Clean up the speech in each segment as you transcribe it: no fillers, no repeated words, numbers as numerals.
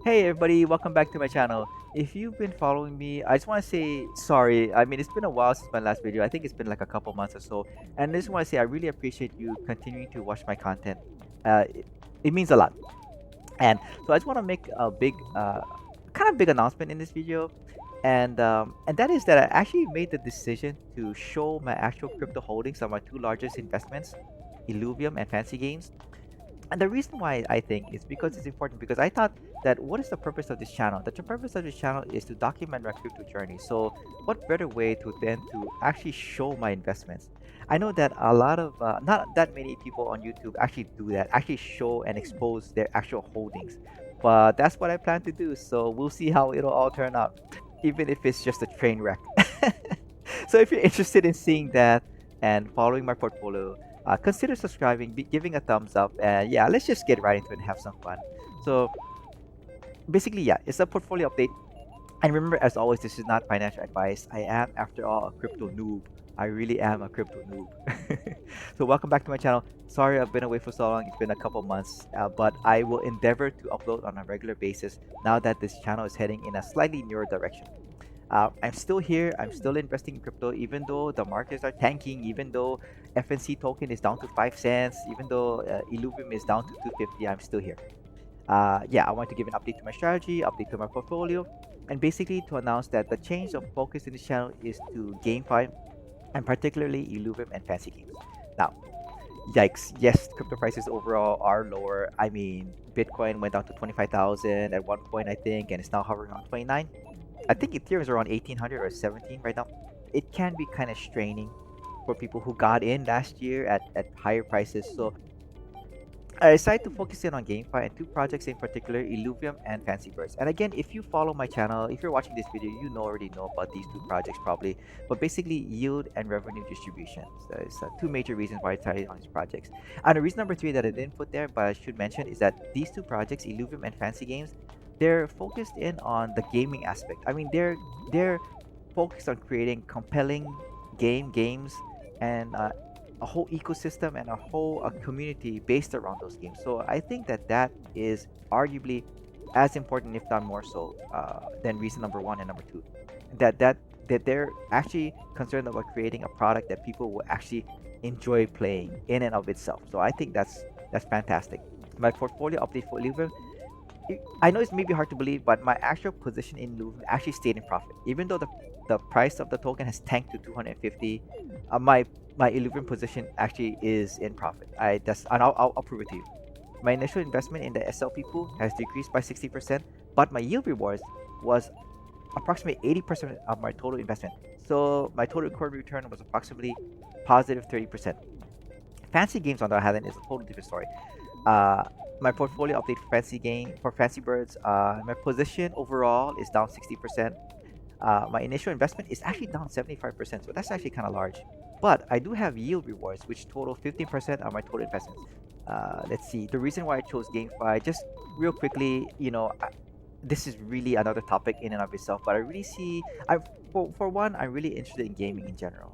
Hey everybody, welcome back to my channel. If you've been following me, I just want to say sorry. I mean, it's been a while since my last video. I think it's been like a couple months or so. And I just want to say I really appreciate you continuing to watch my content. It means a lot. And so I just want to make a kind of big announcement in this video. And that is that I actually made the decision to show my actual crypto holdings on my two largest investments, Illuvium and Fancy Games. And the reason why I think is because it's important because I thought that what is the purpose of this channel? That the purpose of this channel is to document my crypto journey. So what better way to actually show my investments? I know that a lot of not that many people on YouTube actually do that, actually show and expose their actual holdings. But that's what I plan to do. So we'll see how it'll all turn out, even if it's just a train wreck. So if you're interested in seeing that and following my portfolio, consider subscribing, giving a thumbs up, and yeah, let's just get right into it and have some fun. So basically, yeah, it's a portfolio update. And remember, as always, this is not financial advice. I am, after all, a crypto noob. I really am a crypto noob. So welcome back to my channel. Sorry I've been away for so long. It's been a couple months, but I will endeavor to upload on a regular basis now that this channel is heading in a slightly newer direction. I'm still here. I'm still investing in crypto, even though the markets are tanking, even though FNC token is down to 5 cents, even though Illuvium is down to 250. I'm still here. Yeah, I want to give an update to my strategy, update to my portfolio, and basically to announce that the change of focus in this channel is to GameFi, and particularly Illuvium and Fancy Games. Now, yikes, yes, crypto prices overall are lower. I mean, Bitcoin went down to 25,000 at one point, I think, and it's now hovering on 29. I think Ethereum is around 1800 or 17 right now. It can be kind of straining for people who got in last year at higher prices. So I decided to focus in on GameFi and two projects in particular, Illuvium and Fancy Birds. And again, if you follow my channel, if you're watching this video, you already know about these two projects probably. But basically, yield and revenue distribution. So it's two major reasons why I decided on these projects. And the reason number three that I didn't put there, but I should mention, is that these two projects, Illuvium and Fancy Games, they're focused in on the gaming aspect. I mean, they're focused on creating compelling games and a whole ecosystem and a whole community based around those games. So I think that that is arguably as important, if not more so, than reason number one and number two. That that that they're actually concerned about creating a product that people will actually enjoy playing in and of itself. So I think that's fantastic. My portfolio update for Illuvium. I know it's maybe hard to believe, but my actual position in Illuvium actually stayed in profit, even though the price of the token has tanked to 250. My Illuvium position actually is in profit. And I'll prove it to you. My initial investment in the SLP pool has decreased by 60%, but my yield rewards was approximately 80% of my total investment. So my total recorded return was approximately positive 30%. Fancy Games, on the other hand, is a totally different story. Uh, my portfolio update for Fancy Birds. My position overall is down 60%. My initial investment is actually down 75%, so that's actually kind of large. But I do have yield rewards, which total 15% of my total investments. Let's see. The reason why I chose GameFi, just real quickly, this is really another topic in and of itself. But I really see, for one, I'm really interested in gaming in general.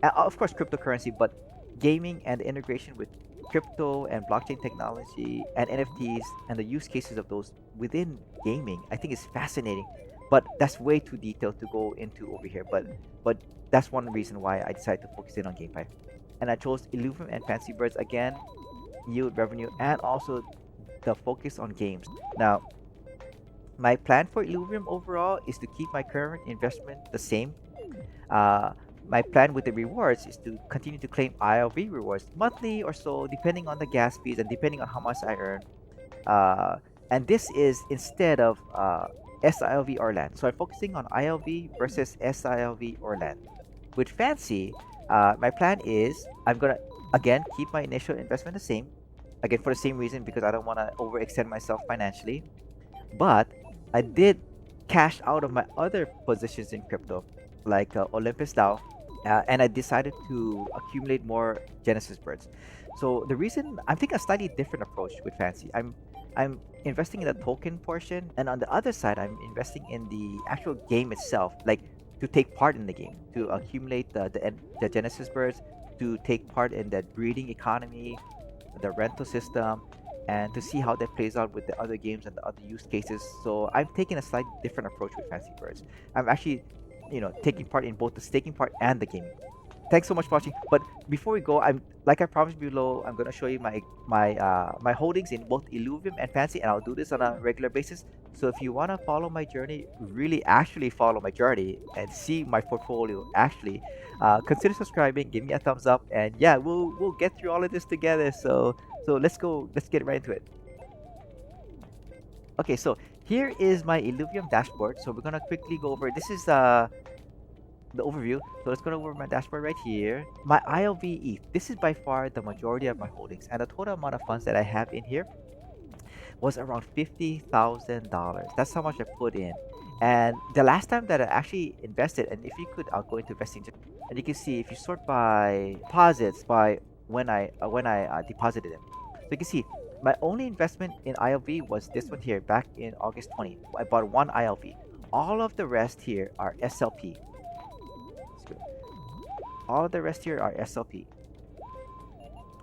Of course, cryptocurrency, but gaming and the integration with crypto and blockchain technology and NFTs and the use cases of those within gaming, I think is fascinating. But that's way too detailed to go into over here. But that's one reason why I decided to focus in on GameFi. And I chose Illuvium and Fancy Birds again, yield revenue, and also the focus on games. Now, my plan for Illuvium overall is to keep my current investment the same. Uh, my plan with the rewards is to continue to claim ILV rewards monthly or so, depending on the gas fees and depending on how much I earn. Uh, and this is instead of SILV or land. So I'm focusing on ILV versus SILV or land. With Fancy, my plan is I'm gonna again keep my initial investment the same. Again, for the same reason, because I don't want to overextend myself financially. But I did cash out of my other positions in crypto, like Olympus DAO, and I decided to accumulate more Genesis birds. So the reason I'm taking a slightly different approach with Fancy, I'm investing in the token portion, and on the other side, I'm investing in the actual game itself, like to take part in the game, to accumulate the Genesis birds, to take part in the breeding economy, the rental system, and to see how that plays out with the other games and the other use cases. So I'm taking a slightly different approach with Fancy Birds. I'm actually, taking part in both the staking part and the gaming. Thanks so much for watching. But before we go, I'm like I promised below, I'm gonna show you my holdings in both Illuvium and Fancy, and I'll do this on a regular basis. So if you wanna follow my journey, really actually follow my journey and see my portfolio actually, consider subscribing, give me a thumbs up, and yeah, we'll get through all of this together. So let's get right into it. Okay, so here is my Illuvium dashboard. So we're gonna quickly go over. This is the overview. So let's go over my dashboard right here. My ILV ETH. This is by far the majority of my holdings, and the total amount of funds that I have in here was around $50,000. That's how much I put in. And the last time that I actually invested, and if you could, I'll go into investing, and you can see if you sort by deposits by when I deposited them. So you can see my only investment in ILV was this one here back in August 20. I bought one ILV. All of the rest here are SLP. All of the rest here are SLP.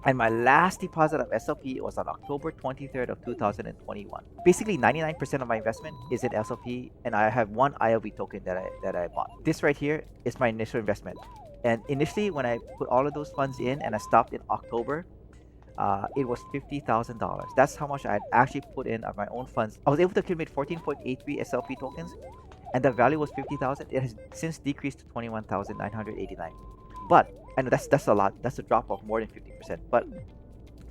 And my last deposit of SLP was on October 23rd of 2021. Basically, 99% of my investment is in SLP, and I have one ILV token that I bought. This right here is my initial investment. And initially, when I put all of those funds in and I stopped in October, it was $50,000. That's how much I had actually put in of my own funds. I was able to accumulate 14.83 SLP tokens, and the value was 50,000. It has since decreased to 21,989. But I know that's a lot. That's a drop of more than 50%. But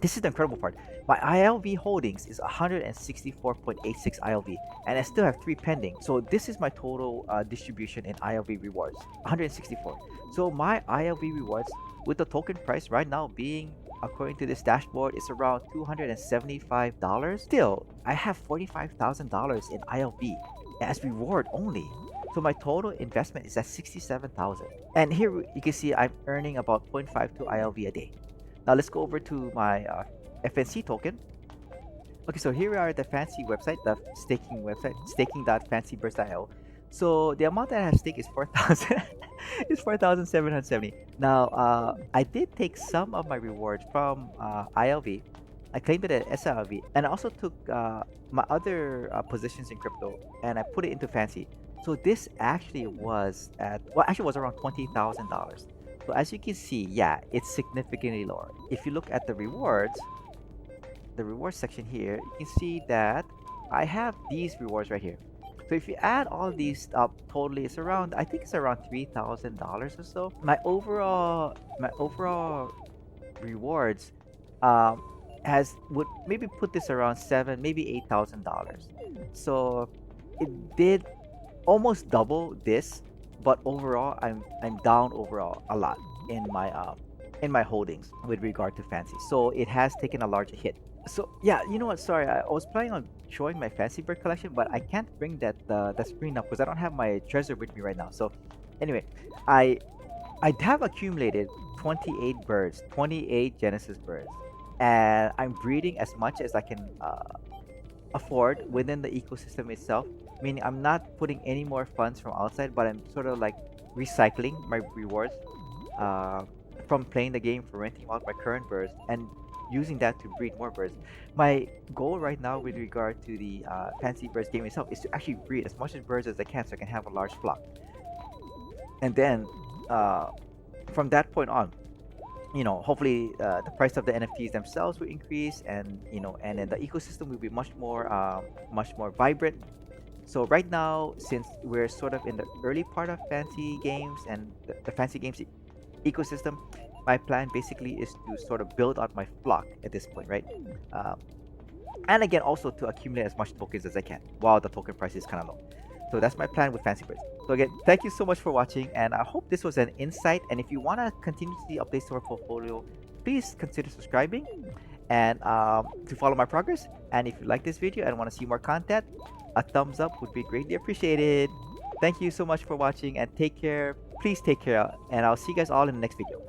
this is the incredible part. My ILV holdings is 164.86 ILV, and I still have 3 pending. So this is my total distribution in ILV rewards, 164. So my ILV rewards with the token price right now being, according to this dashboard, is around $275. Still, I have $45,000 in ILV as reward only. So my total investment is at 67,000. And here you can see I'm earning about 0.52 ILV a day. Now let's go over to my FNC token. Okay, so here we are at the Fancy website, the staking website, staking.fancybirds.io. So the amount that I have staked is 4,000. It's 4,770. Now I did take some of my rewards from ILV. I claimed it at SLV, and I also took my other positions in crypto and I put it into Fancy. So this actually was around $20,000. So as you can see, yeah, it's significantly lower. If you look at the rewards section here, you can see that I have these rewards right here. So if you add all these up, totally it's around, I think it's around $3,000 or so. My overall rewards would maybe put this around maybe $8,000. So it did almost double this, but overall I'm down overall a lot in my holdings with regard to Fancy. So it has taken a larger hit. So yeah, you know what? Sorry, I was planning on showing my Fancy Bird collection, but I can't bring that screen up because I don't have my treasure with me right now. So anyway, I have accumulated 28 Genesis birds, and I'm breeding as much as I can afford within the ecosystem itself. Meaning I'm not putting any more funds from outside, but I'm sort of like recycling my rewards from playing the game, for renting out my current birds, and using that to breed more birds. My goal right now with regard to the Fancy Birds game itself is to actually breed as much birds as I can so I can have a large flock. And then from that point on, hopefully the price of the NFTs themselves will increase, and and then the ecosystem will be much more vibrant. So right now, since we're sort of in the early part of Fancy games and the Fancy games ecosystem, my plan basically is to sort of build out my flock at this point, right? And again, also to accumulate as much tokens as I can while the token price is kind of low. So that's my plan with Fancy Birds. So again, thank you so much for watching, and I hope this was an insight. And if you want to continue to see updates to our portfolio, please consider subscribing and to follow my progress. And if you like this video and want to see more content, a thumbs up would be greatly appreciated. Thank you so much for watching, and take care. Please take care, and I'll see you guys all in the next video.